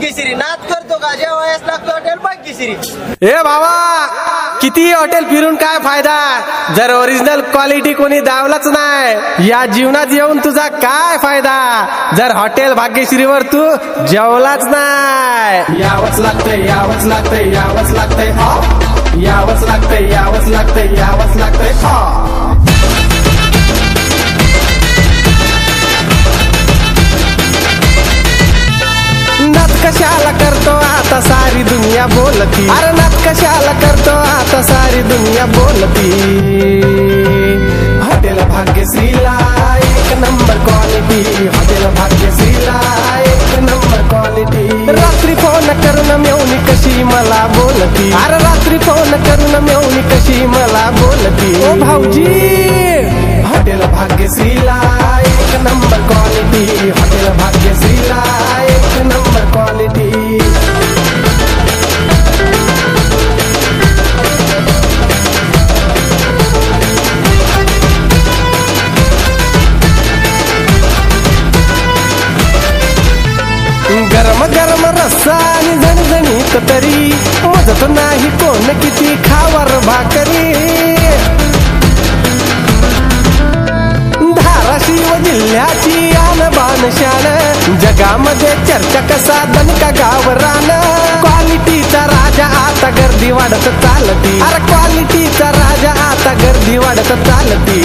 भाग्यश्री नाच करतो का जेवायला लागतो हॉटेल भाग्यश्री। ए बाबा किती हॉटेल फिरून काय फायदा जर ओरिजिनल क्वालिटी कोणी दावलाच नाही। या जीवनात येऊन तुझा काय फायदा जर हॉटेल भाग्यश्रीवर तू जेवलाच नाही। यावंच लागतंय यावंच लागतंय यावंच लागतंय यावंच लागतंय यावंच लागतंय यावंच लागतंय। नाच कशाला करतो आता सारी दुनिया बोलती। अरे नाच कशाला करतो आता सारी दुनिया बोलती। हॉटेल भाग्यश्रीला एक नंबर क्वालिटी हॉटेल भाग्यश्रीला एक नंबर क्वालिटी। रात्री फोन करून मेवणी कशी मला बोलती। अरे रात्री फोन करून मेवणी कशी मला बोलती। ओ भाऊजी हॉटेल भाग्यश्रीला एक नंबर क्वालिटी हॉटेल भाग्यश्रीला एक नंबर क्वालिटी। गरम गरम रस्सा आणि झणझणीत तरी मजत नाही कोण किती खावर भाकरी। धाराशिव जिल्ह्याची आणबाण शान जगामध्ये चर्चा कसा दणका गावरान। क्वालिटीचा राजा आता गर्दी वाढत चालती। अरे क्वालिटीचा राजा आता गर्दी वाढत चालती।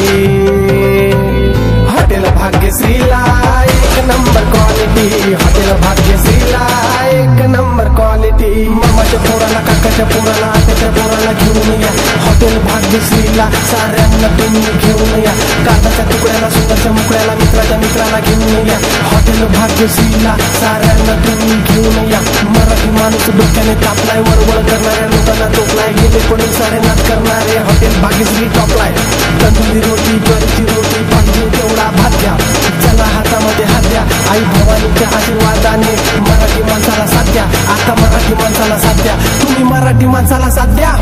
हॉटेल भाग्यश्रीला एक नंबर क्वालिटी हॉटेल भाग्यश्रीला एक नंबर क्वालिटी। मामाच्या पोराला काकाच्या पोराला आत्याच्या पोराला घेऊन या हॉटेल भाग्यश्रीला साऱ्यांना तुम्ही घेऊन या। कांदाच्या तुकड्याला सुंदरच्या मुकड्याला मित्राच्या मित्राला घेऊन या हॉटेल भाग्यश्रीला साऱ्यांना तुम्ही घेऊन या। मराठी माणूस डोक्याने तापलाय वळवळ करणाऱ्या लोकांना टोकलाय गेले पडून सारे नाच करणारे हॉटेल भाग्यश्री टॉपलाय। तंदुरी रोटी ज्वारीची रोटी पाहिजे तेवढा भात द्या चला हातामध्ये हात द्या आई भवानीच्या आशीर्वादाने मराठी माणसाला साथ द्या। आता मराठी माणसाला साथ द्या तुम्ही मराठी माणसाला साथ द्या।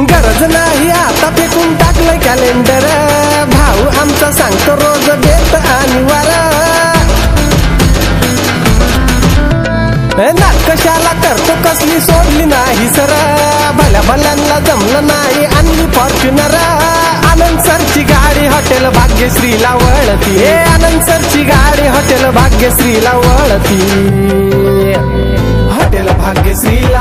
गरज नाही आता फेकून टाकलंय कॅलेंडर भाऊ आमचा सांगतो रोज बेत आणि वारा। नाच कशाला करतो कसली सोडली नाही सर भल्या भल्यांना जमलं नाही आणली फॉर्च्युनर। आनंद सरची गाडी हॉटेल भाग्यश्रीला वळती। हे आनंद सरची गाडी हॉटेल भाग्यश्रीला वळती। हॉटेल भाग्यश्रीला